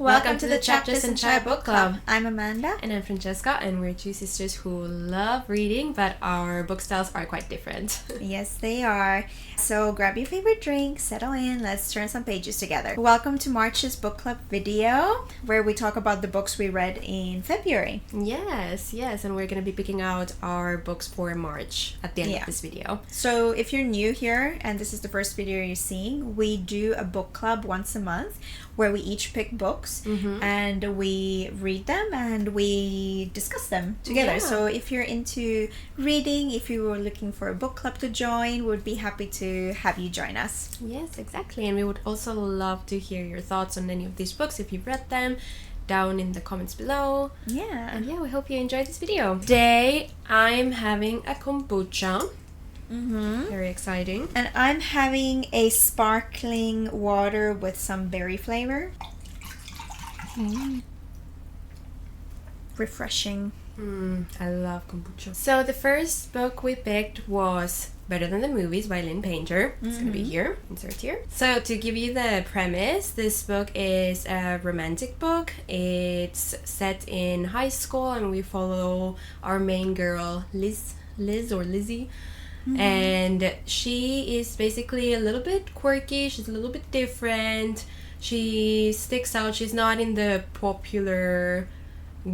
Welcome to the Chapters and Chai Book Club. I'm Amanda. And I'm Francesca, and we're two sisters who love reading, but our book styles are quite different. Yes, they are. So grab your favorite drink, settle in, let's turn some pages together. Welcome to March's book club video, where we talk about the books we read in February. Yes, and we're going to be picking out our books for March at the end of this video. So if you're new here, and this is the first video you're seeing, we do a book club once a month, where we each pick books and we read them and we discuss them together. Yeah. So if you're into reading, if you were looking for a book club to join, we'd be happy to have you join us. Yes, exactly. And we would also love to hear your thoughts on any of these books if you've read them down in the comments below. Yeah. And we hope you enjoyed this video. Today I'm having a kombucha. Very exciting. And I'm having a sparkling water with some berry flavor. Refreshing. I love kombucha. So the first book we picked was Better Than the Movies by Lynn Painter. It's gonna be here, insert here. So to give you the premise, this book is a romantic book. It's set in high school and we follow our main girl, Liz or Lizzie. And she is basically a little bit quirky, she's a little bit different, she sticks out, she's not in the popular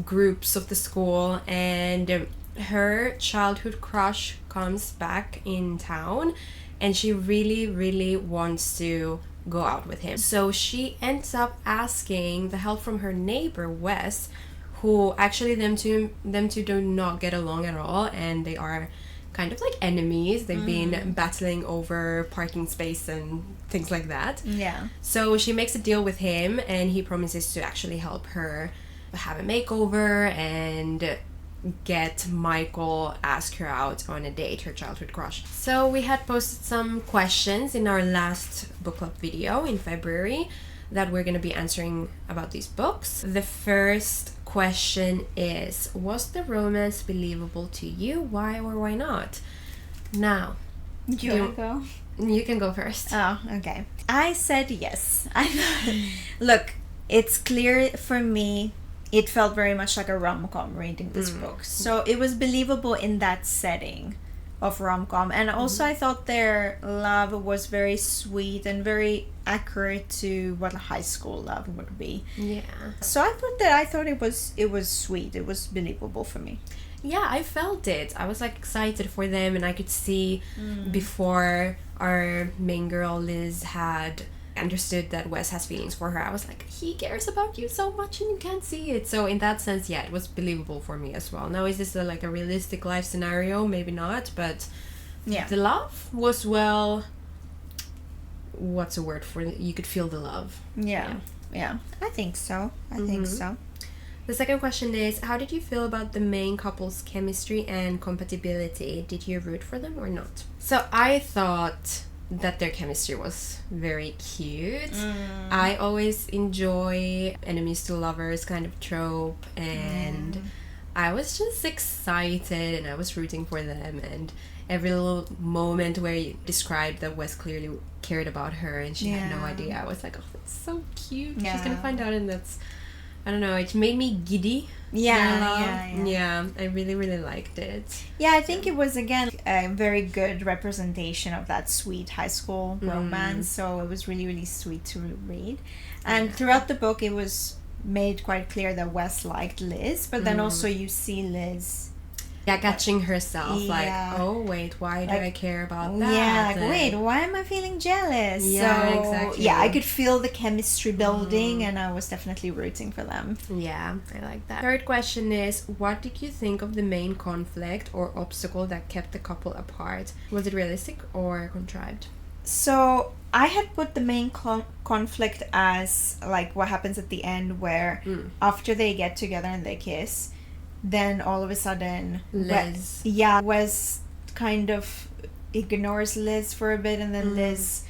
groups of the school, and her childhood crush comes back in town and she really wants to go out with him. So she ends up asking the help from her neighbor Wes, who actually them two do not get along at all, and they are kind of like enemies. They've been battling over parking space and things like that. Yeah. So she makes a deal with him and he promises to actually help her have a makeover and get Michael ask her out on a date, her childhood crush. So we had posted some questions in our last book club video in February that we're going to be answering about these books. The first question is, was the romance believable to you? Why or why not? Now, Do you want to go? You can go first. Oh, okay. I said yes. Look, it's clear for me, it felt very much like a rom-com reading this book. So it was believable in that setting of rom-com. And also I thought their love was very sweet and very accurate to what a high school love would be. Yeah. So I thought it was sweet. It was believable for me. Yeah, I felt it. I was like excited for them, and I could see before our main girl Liz had understood that Wes has feelings for her. I was like, he cares about you so much and you can't see it. So in that sense, yeah, it was believable for me as well. Now, is this like a realistic life scenario? Maybe not, but the love was, well, what's a word for it? You could feel the love. Yeah. I think so. The second question is, how did you feel about the main couple's chemistry and compatibility? Did you root for them or not? So I thought that their chemistry was very cute. I always enjoy enemies to lovers kind of trope, and I was just excited and I was rooting for them, and every little moment where you described that Wes clearly cared about her and she had no idea, I was like, oh, that's so cute. She's gonna find out, and that's, I don't know, it made me giddy. Yeah, I really liked it. Yeah, I think it was, again, a very good representation of that sweet high school romance. So it was really sweet to read. And throughout the book, it was made quite clear that Wes liked Liz, but then also you see Liz catching herself, like, oh wait, why do I care about that? Yeah, like, wait, why am I feeling jealous? Exactly. Yeah, I could feel the chemistry building, and I was definitely rooting for them. Yeah, I like that. Third question is, what did you think of the main conflict or obstacle that kept the couple apart? Was it realistic or contrived? So I had put the main conflict as like what happens at the end, where after they get together and they kiss, then all of a sudden Wes kind of ignores Liz for a bit, and then Liz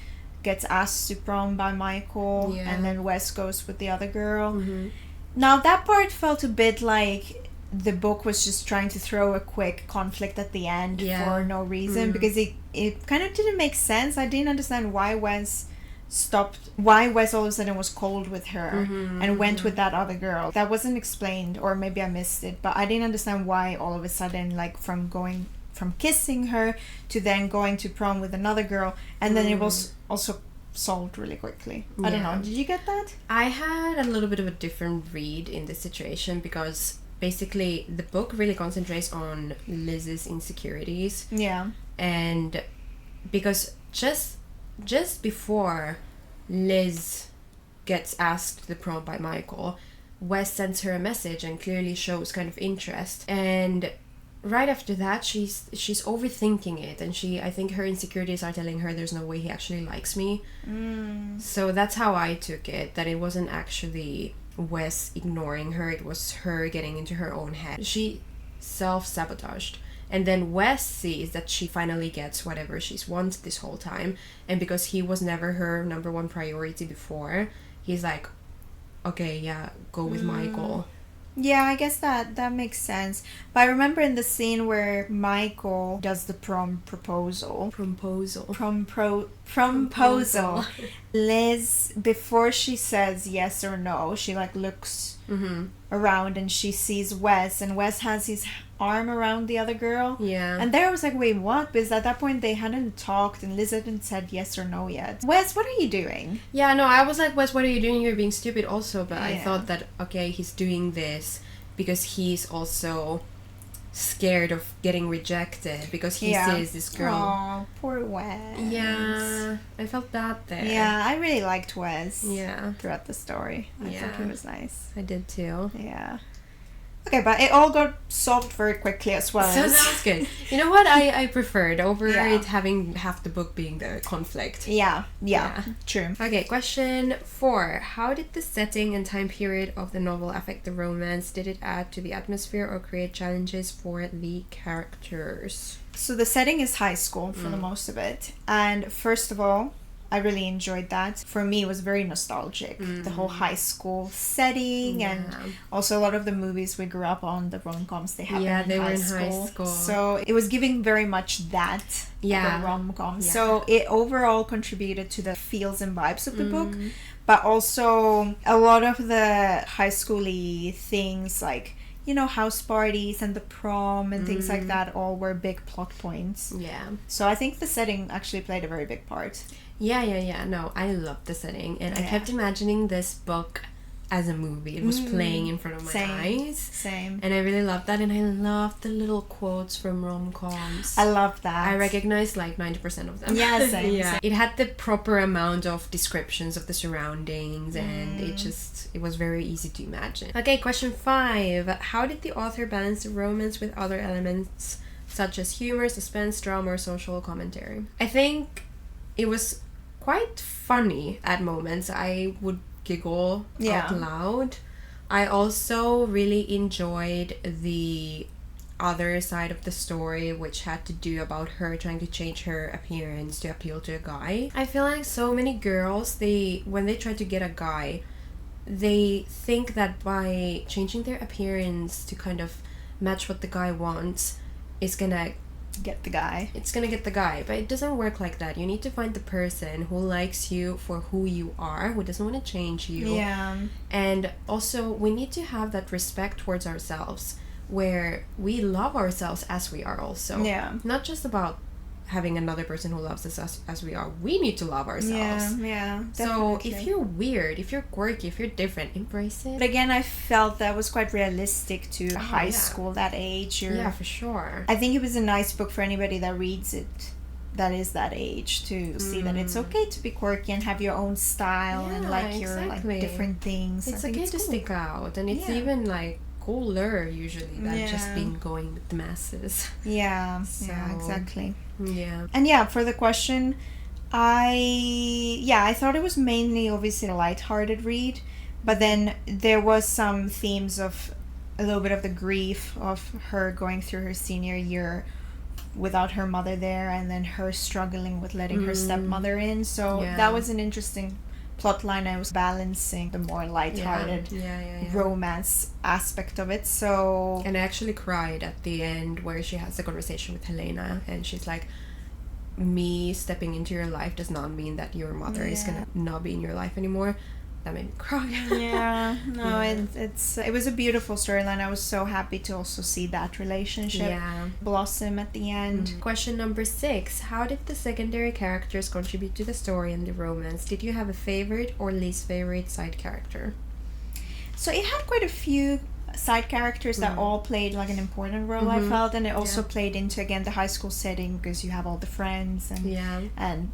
gets asked to prom by Michael, and then Wes goes with the other girl. Now that part felt a bit like the book was just trying to throw a quick conflict at the end for no reason, because it kind of didn't make sense. I didn't understand why Wes stopped, why Wes all of a sudden was cold with her and went with that other girl. That wasn't explained, or maybe I missed it, but I didn't understand why all of a sudden, like from kissing her to then going to prom with another girl, and then it was also solved really quickly. I don't know. Did you get that? I had a little bit of a different read in this situation, because basically the book really concentrates on Liz's insecurities. Yeah. And because just before Liz gets asked to the prom by Michael, Wes sends her a message and clearly shows kind of interest. And right after that, she's overthinking it, and I think her insecurities are telling her there's no way he actually likes me. So that's how I took it, that it wasn't actually Wes ignoring her, it was her getting into her own head. She self-sabotaged. And then Wes sees that she finally gets whatever she's wanted this whole time. And because he was never her number one priority before, he's like, okay, yeah, go with Michael. Yeah, I guess that makes sense. But I remember in the scene where Michael does the proposal. Liz, before she says yes or no, she like looks around and she sees Wes, and Wes has his arm around the other girl. Yeah. And there I was like, wait, what? Because at that point they hadn't talked and Liz hadn't said yes or no yet. Wes, what are you doing? Yeah, no, I was like, Wes, what are you doing? You're being stupid also. But I thought that, okay, he's doing this because he's also scared of getting rejected, because he sees this girl. Oh, poor Wes. Yeah, I felt bad there. Yeah, I really liked Wes. Yeah. Throughout the story. I thought he was nice. I did too. Yeah. Okay, but it all got solved very quickly as well. So that was good. You know what I preferred over it having half the book being the conflict. Yeah, true. Okay, question 4. How did the setting and time period of the novel affect the romance? Did it add to the atmosphere or create challenges for the characters? So the setting is high school for the most of it. And first of all, I really enjoyed that. For me, it was very nostalgic. The whole high school setting, and also a lot of the movies we grew up on, the rom-coms, they happened in high school. So it was giving very much that, the rom-com. Yeah. So it overall contributed to the feels and vibes of the book. But also a lot of the high school-y things, like, you know, house parties and the prom and things like that, all were big plot points. Yeah. So I think the setting actually played a very big part. Yeah. No, I loved the setting. And I kept imagining this book as a movie. It was playing in front of my eyes. Same. And I really loved that. And I loved the little quotes from rom-coms. I love that. I recognized like 90% of them. Yeah, same. Same. It had the proper amount of descriptions of the surroundings, and it was very easy to imagine. Okay, question 5. How did the author balance the romance with other elements such as humor, suspense, drama, or social commentary? I think it was quite funny at moments. I would giggle out loud. I also really enjoyed the other side of the story, which had to do about her trying to change her appearance to appeal to a guy. I feel like so many girls, when they try to get a guy, they think that by changing their appearance to kind of match what the guy wants, it's gonna get the guy. But it doesn't work like that. You need to find the person who likes you for who you are, who doesn't want to change you. Yeah. And also, we need to have that respect towards ourselves, where we love ourselves as we are also. Yeah. Not just about having another person who loves us as we are. We need to love ourselves. Yeah, so if you're weird, if you're quirky, if you're different, embrace it. But again, I felt that was quite realistic to high school, that age. Yeah, for sure. I think it was a nice book for anybody that reads it that is that age, to see that it's okay to be quirky and have your own style and like your like different things. It's okay to stick out, and it's even like cooler usually than just being going with the masses. Yeah, exactly. Yeah. And for the question, I thought it was mainly obviously a lighthearted read, but then there was some themes of a little bit of the grief of her going through her senior year without her mother there, and then her struggling with letting her stepmother in. So that was an interesting plot line. I was balancing the more lighthearted romance aspect of it. And I actually cried at the end where she has the conversation with Helena, and she's like, me stepping into your life does not mean that your mother is gonna not be in your life anymore. That made me cry. Yeah, no, it was a beautiful storyline. I was so happy to also see that relationship blossom at the end. Question number 6. How did the secondary characters contribute to the story and the romance? Did you have a favorite or least favorite side character? So it had quite a few side characters that all played like an important role, I felt, and it also played into, again, the high school setting, because you have all the friends and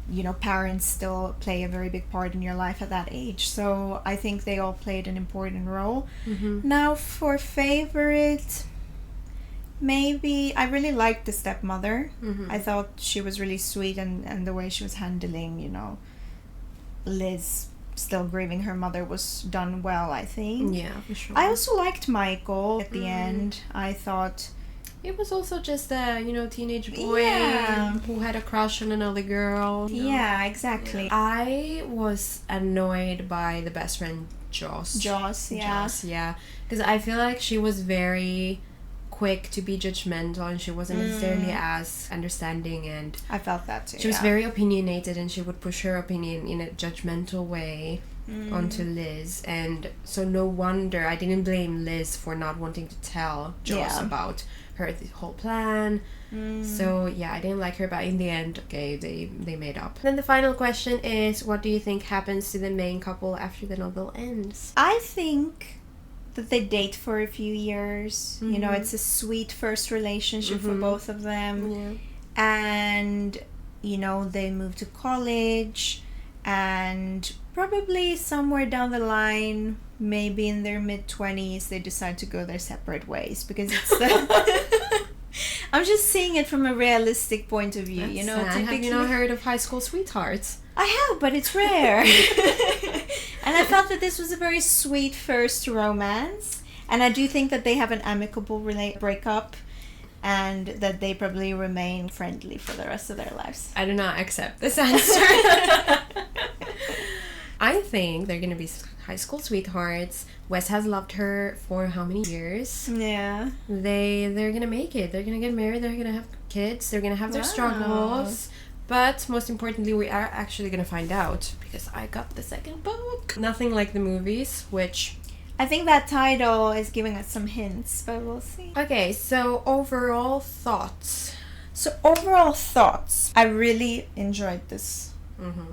you know, parents still play a very big part in your life at that age. So I think they all played an important role. Now for favorite, maybe I really liked the stepmother. I thought she was really sweet, and the way she was handling, you know, Liz still grieving her mother was done well, I think. Yeah, for sure. I also liked Michael at the end. I thought it was also just a, you know, teenage boy who had a crush on another girl. Yeah, exactly. I was annoyed by the best friend Joss, yeah, because I feel like she was very quick to be judgmental, and she wasn't necessarily as understanding, and I felt that too. She was very opinionated, and she would push her opinion in a judgmental way onto Liz, and so no wonder I didn't blame Liz for not wanting to tell Joss about her whole plan. So yeah, I didn't like her, but in the end, okay, they made up. Then the final question is, what do you think happens to the main couple after the novel ends? I think that they date for a few years. You know, it's a sweet first relationship for both of them. And, you know, they move to college, and probably somewhere down the line, maybe in their mid-20s, they decide to go their separate ways, because it's the I'm just seeing it from a realistic point of view. That's you know, sad. Have you not heard of High School Sweethearts? I have, but it's rare. And I felt that this was a very sweet first romance, and I do think that they have an amicable breakup, and that they probably remain friendly for the rest of their lives. I do not accept this answer. I think they're gonna be high school sweethearts. Wes has loved her for how many years? Yeah. They're gonna make it. They're gonna get married. They're gonna have kids. They're gonna have their struggles. But most importantly, we are actually gonna find out, because I got the second book. Nothing like the movies, which I think that title is giving us some hints, but we'll see. Okay, so overall thoughts. I really enjoyed this.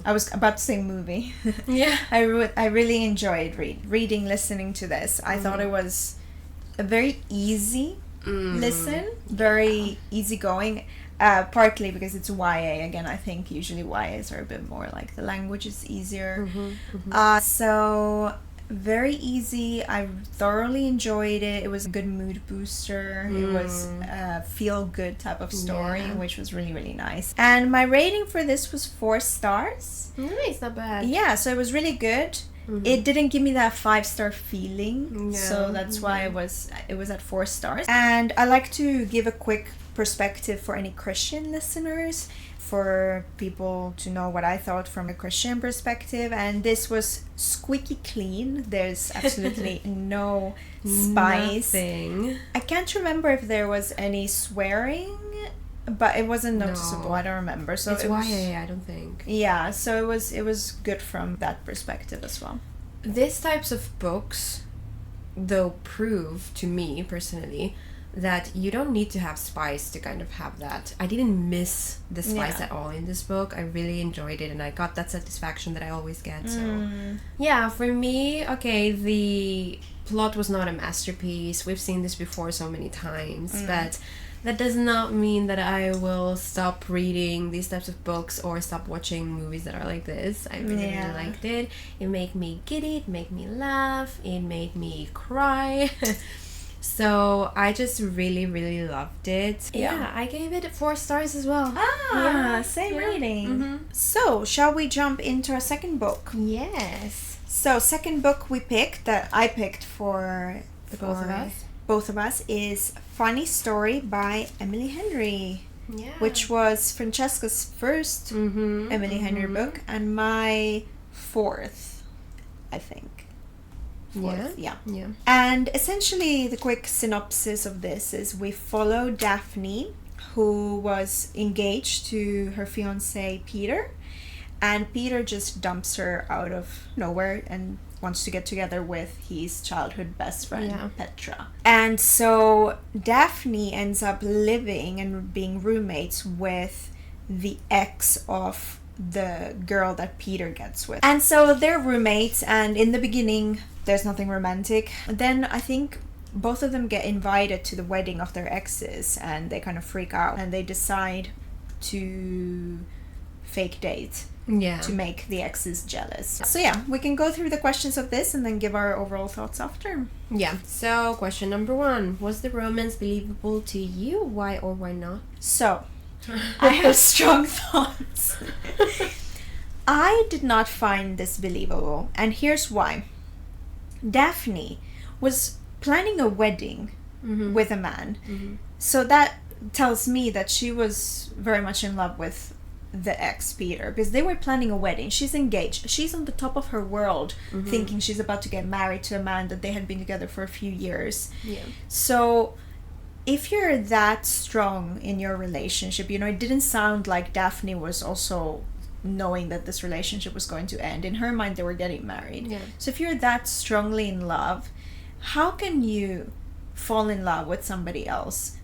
I was about to say movie. Yeah. I really enjoyed reading, listening to this. I thought it was a very easy listen, very easygoing. Partly because it's YA. Again, I think usually YAs are a bit more like the language is easier. So very easy. I thoroughly enjoyed it. It was a good mood booster. It was a feel-good type of story, which was really, really nice. And my rating for this was 4 stars. Nice, not bad. Yeah, so it was really good. It didn't give me that 5-star feeling, so that's why it was at 4 stars. And I like to give a quick perspective for any Christian listeners, for people to know what I thought from a Christian perspective. And this was squeaky clean. There's absolutely no spice. Nothing. I can't remember if there was any swearing, but it wasn't noticeable. I don't remember. So it's YA, I don't think. Yeah, so it was good from that perspective as well. These types of books, though, prove to me personally that you don't need to have spice to kind of have that. I didn't miss the spice at all in this book. I really enjoyed it, and I got that satisfaction that I always get. So yeah, for me, okay, the plot was not a masterpiece. We've seen this before so many times, but that does not mean that I will stop reading these types of books or stop watching movies that are like this. I really, really liked it. It made me giddy, it made me laugh, it made me cry. So I just really, really loved it. Yeah, I gave it 4 stars as well. Same rating. So, shall we jump into our second book? Yes. So, second book we picked, that I picked for both of us, is Funny Story by Emily Henry. Yeah. Which was Francesca's first Emily Henry book, and my 4th, I think. Yeah. And essentially the quick synopsis of this is we follow Daphne, who was engaged to her fiancé Peter, and Peter just dumps her out of nowhere and wants to get together with his childhood best friend, Petra. And so Daphne ends up living and being roommates with the ex of the girl that Peter gets with. And so they're roommates, and in the beginning there's nothing romantic. Then I think both of them get invited to the wedding of their exes, and they kind of freak out, and they decide to fake date. Yeah. To make the exes jealous. So yeah, we can go through the questions of this and then give our overall thoughts after. Yeah. So question number 1. Was the romance believable to you? Why or why not? So, I have strong thoughts. I did not find this believable, and here's why. Daphne was planning a wedding with a man. So that tells me that she was very much in love with the ex Peter, because they were planning a wedding. She's engaged, she's on the top of her world, thinking she's about to get married to a man that they had been together for a few years. So if you're that strong in your relationship, you know, it didn't sound like Daphne was also knowing that this relationship was going to end. In her mind, they were getting married. So if you're that strongly in love, how can you fall in love with somebody else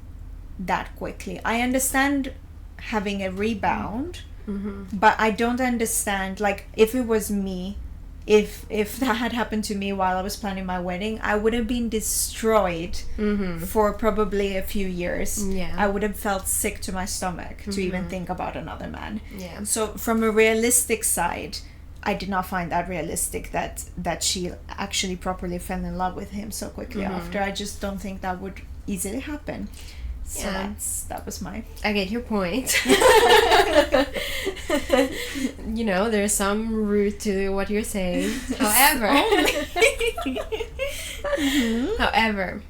that quickly? I understand having a rebound, but I don't understand, like, if it was me, if that had happened to me while I was planning my wedding, I would have been destroyed for probably a few years. I would have felt sick to my stomach to even think about another man. So from a realistic side, I did not find that realistic that she actually properly fell in love with him so quickly after. I just don't think that would easily happen. So that was my... I get your point. You know, there's some root to what you're saying. However,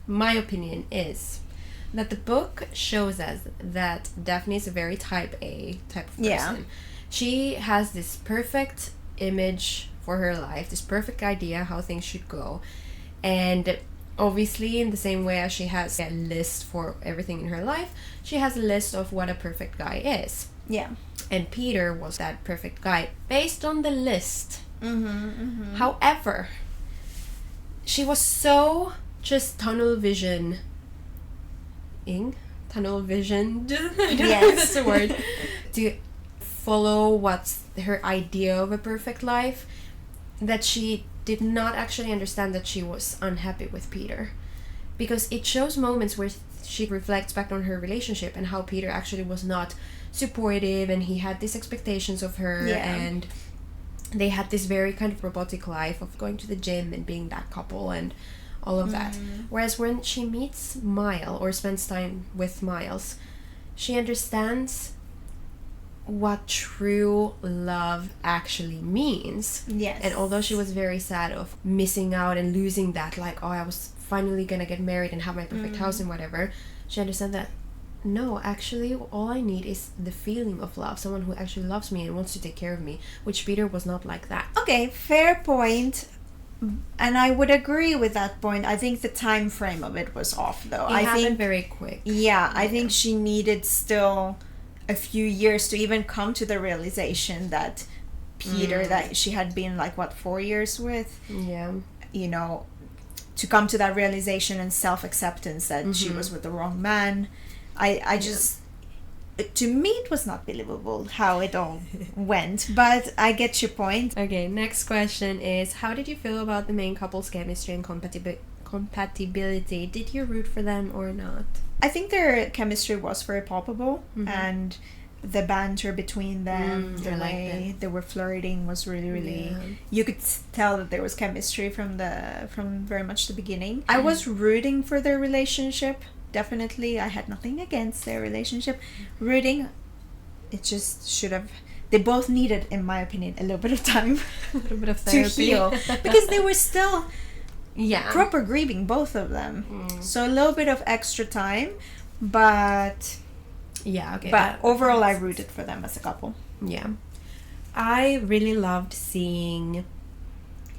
my opinion is that the book shows us that Daphne is a very type A type of person. She has this perfect image for her life, this perfect idea how things should go. And obviously, in the same way as she has a list for everything in her life, she has a list of what a perfect guy is. And Peter was that perfect guy based on the list. However, she was so just tunnel visioned. I don't know if that's a word. To follow what's her idea of a perfect life, that she did not actually understand that she was unhappy with Peter, because it shows moments where she reflects back on her relationship and how Peter actually was not supportive, and he had these expectations of her, and they had this very kind of robotic life of going to the gym and being that couple and all of that. Whereas when she meets Miles or spends time with Miles, she understands what true love actually means. And although she was very sad of missing out and losing that, like, oh, I was finally gonna get married and have my perfect house and whatever, she understood that no, actually all I need is the feeling of love, someone who actually loves me and wants to take care of me, which Peter was not like that. Okay, fair point. And I would agree with that point. I think the time frame of it was off, though. It happened very quick. I think she needed still a few years to even come to the realization that Peter, that she had been, like, 4 years with, you know, to come to that realization and self-acceptance that she was with the wrong man. I just, to me, it was not believable how it all went, but I get your point. Okay, next question is, how did you feel about the main couple's chemistry and compatibility? Did you root for them or not? I think their chemistry was very palpable, and the banter between them, the way they were flirting was really you could tell that there was chemistry from very much the beginning. I was rooting for their relationship, definitely. I had nothing against their relationship. Rooting, it just should have, they both needed, in my opinion, a little bit of time a little bit of to heal, because they were still proper grieving, both of them. So a little bit of extra time, but but overall I rooted for them as a couple. I really loved seeing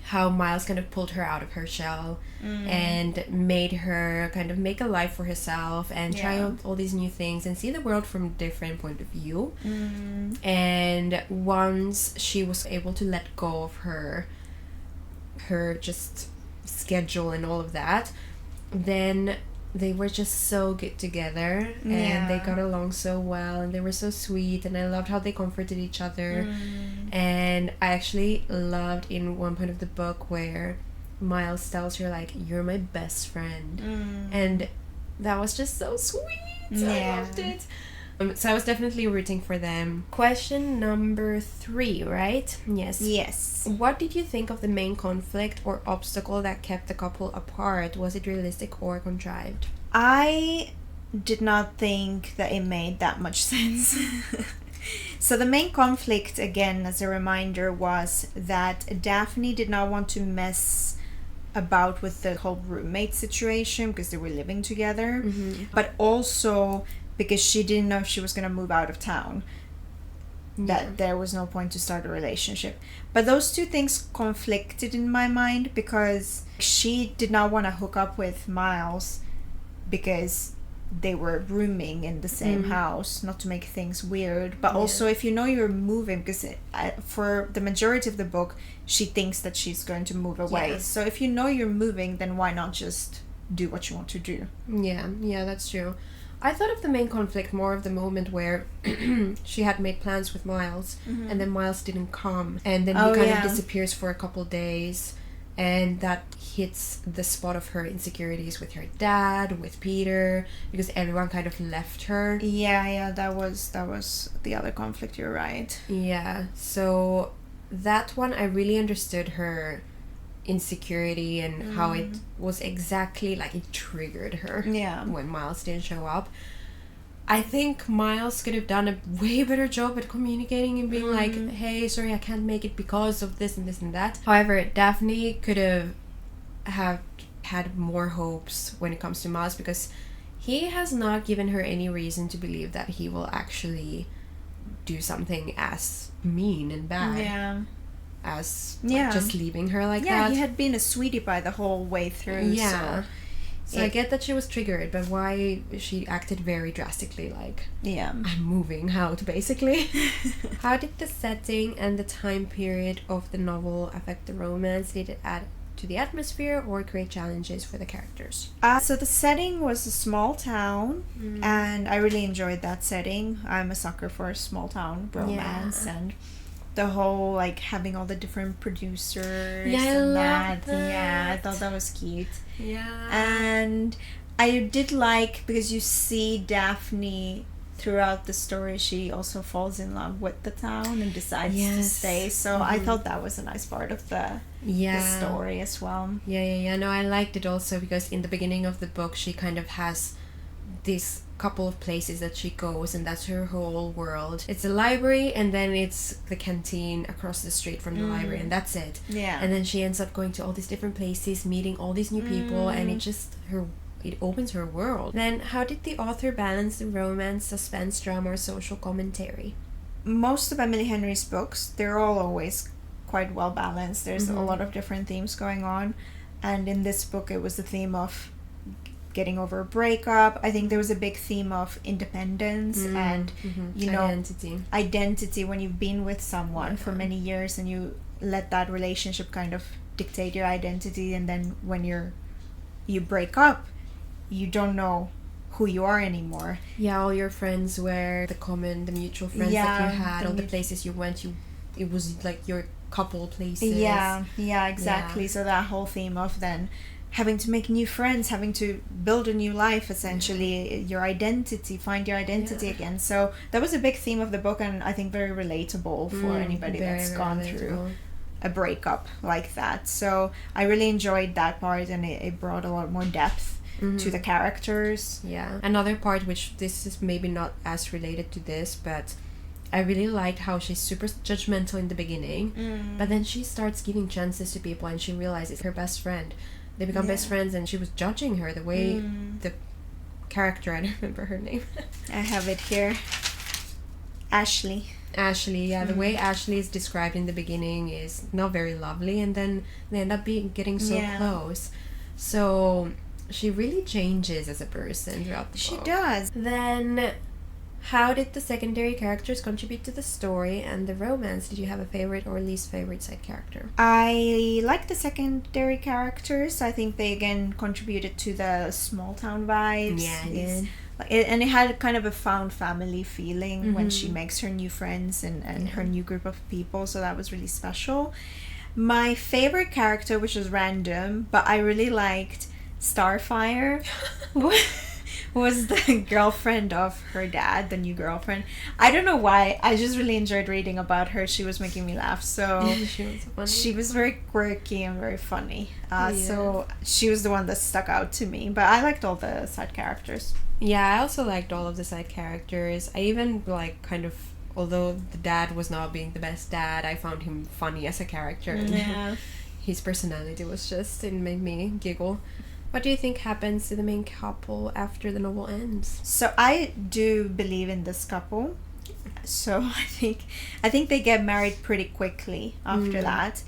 how Miles kind of pulled her out of her shell and made her kind of make a life for herself and try out all these new things and see the world from a different point of view. And once she was able to let go of her just schedule and all of that, then they were just so good together and they got along so well and they were so sweet, and I loved how they comforted each other. And I actually loved in one point of the book where Miles tells her, like, you're my best friend, and that was just so sweet. I loved it. So I was definitely rooting for them. Question number 3, right? Yes. What did you think of the main conflict or obstacle that kept the couple apart? Was it realistic or contrived? I did not think that it made that much sense. So the main conflict, again, as a reminder, was that Daphne did not want to mess about with the whole roommate situation because they were living together, but also because she didn't know if she was going to move out of town, that there was no point to start a relationship. But those two things conflicted in my mind, because she did not want to hook up with Miles because they were rooming in the same house, not to make things weird, but also if you know you're moving, because for the majority of the book she thinks that she's going to move away, so if you know you're moving, then why not just do what you want to do? Yeah, that's true. I thought of the main conflict more of the moment where she had made plans with Miles and then Miles didn't come, and then he kind of disappears for a couple days, and that hits the spot of her insecurities with her dad, with Peter, because everyone kind of left her. Yeah, that was the other conflict, you're right. Yeah, so that one I really understood her insecurity and how it was exactly like it triggered her when Miles didn't show up. I think Miles could have done a way better job at communicating and being like, hey, sorry, I can't make it because of this and this and that. However, Daphne could have had more hopes when it comes to Miles, because he has not given her any reason to believe that he will actually do something as mean and bad as just leaving her like that. Yeah, he had been a sweetie pie the whole way through. So I get that she was triggered, but why she acted very drastically, like, I'm moving out, basically. How did the setting and the time period of the novel affect the romance? Did it add to the atmosphere or create challenges for the characters? So the setting was a small town, and I really enjoyed that setting. I'm a sucker for a small town romance, and the whole, like, having all the different producers and that. Yeah, I thought that was cute. Yeah. And I did like, because you see Daphne throughout the story, she also falls in love with the town and decides to stay. So I thought that was a nice part of the story as well. Yeah. No, I liked it also because in the beginning of the book, she kind of has this couple of places that she goes, and that's her whole world. It's a library, and then it's the canteen across the street from the library, and that's it. And then she ends up going to all these different places, meeting all these new people, and it opens her world. Then how did the author balance the romance, suspense, drama, or social commentary? Most of Emily Henry's books, they're all always quite well balanced. There's a lot of different themes going on, and in this book it was the theme of getting over a breakup. I think there was a big theme of independence and you know, identity when you've been with someone for many years and you let that relationship kind of dictate your identity, and then when you break up, you don't know who you are anymore. All your friends were the mutual friends that you had, all the places you went, it was like your couple places. Exactly. So that whole theme of then having to make new friends, having to build a new life, essentially, your identity, find your identity again. So that was a big theme of the book, and I think very relatable for anybody that's gone through a breakup like that. So I really enjoyed that part, and it brought a lot more depth to the characters. Another part, which this is maybe not as related to this, but I really liked how she's super judgmental in the beginning, but then she starts giving chances to people, and she realizes her best friend. They become best friends, and she was judging her the way the character, I don't remember her name. I have it here. Ashley. Ashley, the way Ashley is described in the beginning is not very lovely, and then they end up getting so close. So she really changes as a person throughout the book. She does. Then, how did the secondary characters contribute to the story and the romance? Did you have a favorite or least favorite side character? I like the secondary characters. I think they again contributed to the small town vibes. Yeah, and it had kind of a found family feeling when she makes her new friends and her new group of people, so that was really special. My favorite character, which was random, but I really liked Starfire, was the girlfriend of her dad, the new girlfriend. I don't know why, I just really enjoyed reading about her. She was making me laugh, so she was very quirky and very funny. So she was the one that stuck out to me, but I liked all the side characters. Yeah, I also liked all of the side characters. I even although the dad was not being the best dad, I found him funny as a character. Yeah. His personality was just, it made me giggle. What do you think happens to the main couple after the novel ends? So I do believe in this couple. So I think they get married pretty quickly after that.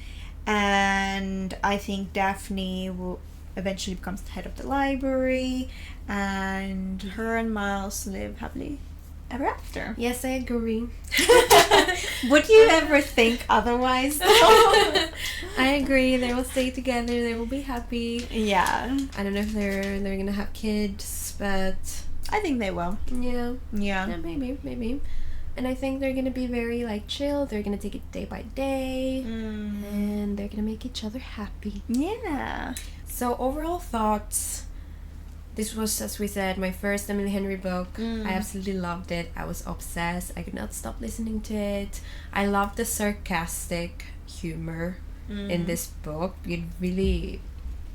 And I think Daphne will eventually becomes the head of the library, and her and Miles live happily ever after. Yes, I agree. Would you ever think otherwise, though? I agree. They will stay together. They will be happy. Yeah. I don't know if they're gonna have kids, but I think they will. Yeah, maybe. And I think they're gonna be very chill. They're gonna take it day by day, and they're gonna make each other happy. Yeah. So overall thoughts. This was, as we said, my first Emily Henry book. I absolutely loved it. I was obsessed. I could not stop listening to it. I loved the sarcastic humor in this book. It really,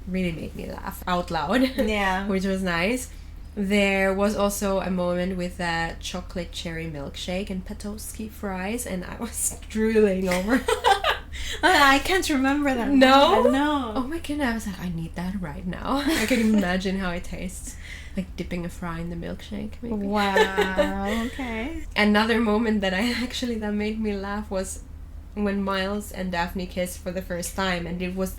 really made me laugh out loud. Yeah. Which was nice. There was also a moment with a chocolate cherry milkshake and Petoskey fries, and I was drooling over. I can't remember that. No? No. Oh my goodness, I was like, I need that right now. I can imagine how it tastes. Like dipping a fry in the milkshake, maybe. Wow, okay. Another moment that that made me laugh was when Miles and Daphne kissed for the first time, and it was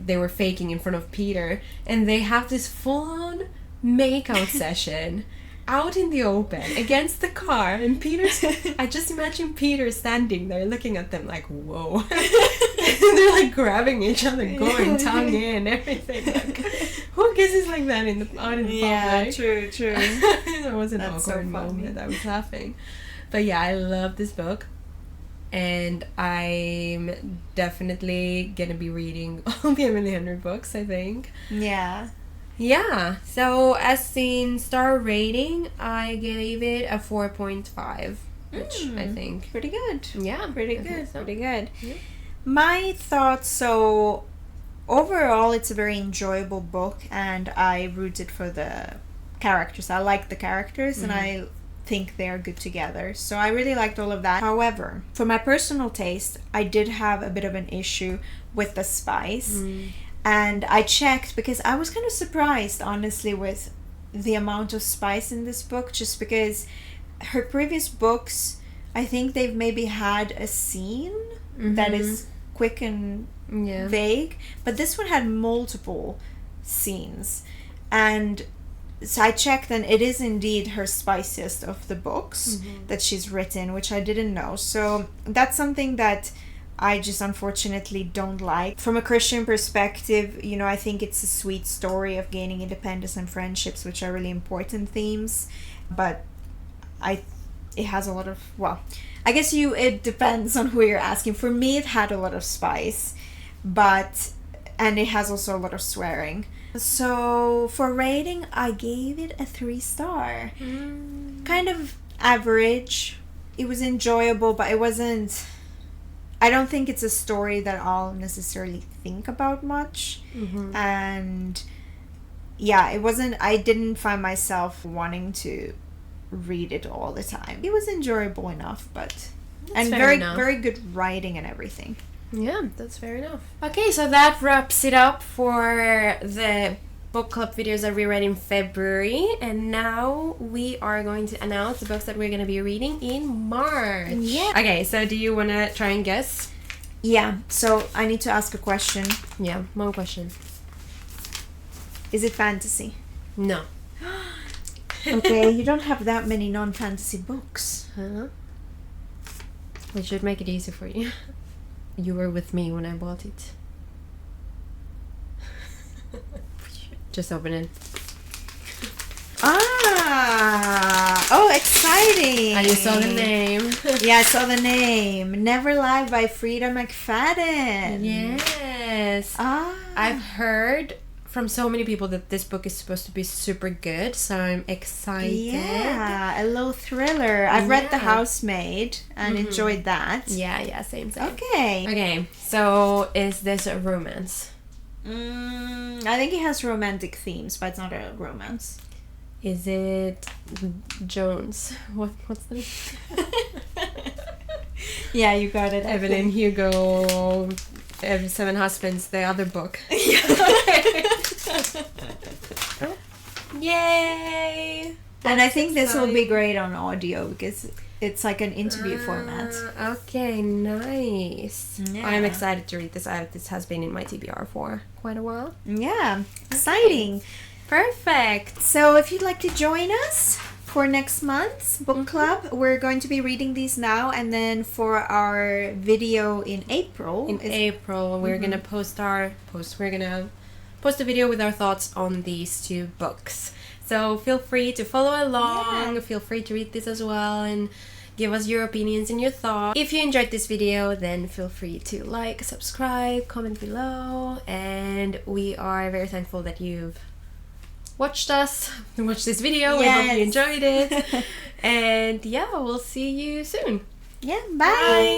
they were faking in front of Peter, and they have this full-on makeout session out in the open against the car, and I just imagine Peter standing there looking at them like, whoa. They're grabbing each other, going tongue in, everything. Who kisses like that out in public? Yeah, true. That was an That's awkward so moment. I was laughing. But yeah, I love this book. And I'm definitely gonna be reading all the Emily Henry books, I think. Yeah. Yeah, so as in star rating, I gave it a 4.5, which I think... Pretty good. Yeah, Pretty good. Yeah. My thoughts, so overall it's a very enjoyable book, and I rooted for the characters. I like the characters, and I think they're good together. So I really liked all of that. However, for my personal taste, I did have a bit of an issue with the spice. And I checked because I was kind of surprised, honestly, with the amount of spice in this book, just because her previous books, I think they've maybe had a scene that is quick and vague, but this one had multiple scenes. And so I checked, and it is indeed her spiciest of the books that she's written, which I didn't know. So that's something that I just unfortunately don't like. From a Christian perspective, I think it's a sweet story of gaining independence and friendships, which are really important themes. But it has a lot of, I guess it depends on who you're asking. For me, it had a lot of spice, and it has also a lot of swearing. So for rating, I gave it a 3-star. Kind of average. It was enjoyable, but it wasn't... I don't think it's a story that I'll necessarily think about much. And yeah, it wasn't... I didn't find myself wanting to read it all the time. It was enjoyable enough, but... That's very good writing and everything. Yeah, that's fair enough. Okay, so that wraps it up for the book club videos that we read in February, and now we are going to announce the books that we're going to be reading in March. Yeah. Okay, so do you want to try and guess? Yeah, so I need to ask a question. Yeah, one question. Is it fantasy? No. Okay, you don't have that many non-fantasy books. Huh? We should make it easy for you. You were with me when I bought it. Just open it. Oh, exciting! And you saw the name. Yeah, I saw the name. Never Lie by Freida McFadden. Yes. I've heard from so many people that this book is supposed to be super good, so I'm excited. Yeah, a little thriller. I've read The Housemaid and enjoyed that. Yeah, same. Okay. So is this a romance? I think it has romantic themes, but it's not a romance. Is it Jones? What's the name? Yeah, you got it. Evelyn Hugo, Seven Husbands, the other book. Oh. Yay! And I think this will be great on audio because it's like an interview format. Okay, nice. Yeah. I'm excited to read this. This has been in my TBR for quite a while. Yeah, exciting. Perfect. So if you'd like to join us for next month's book club, we're going to be reading these now, and then for our video in April. We're gonna post We're gonna post a video with our thoughts on these two books. So feel free to follow along. Yeah. Feel free to read this as well and give us your opinions and your thoughts. If you enjoyed this video, then feel free to like, subscribe, comment below, and we are very thankful that you've watched this video. Yes. We hope you enjoyed it. And yeah, we'll see you soon. Yeah, bye.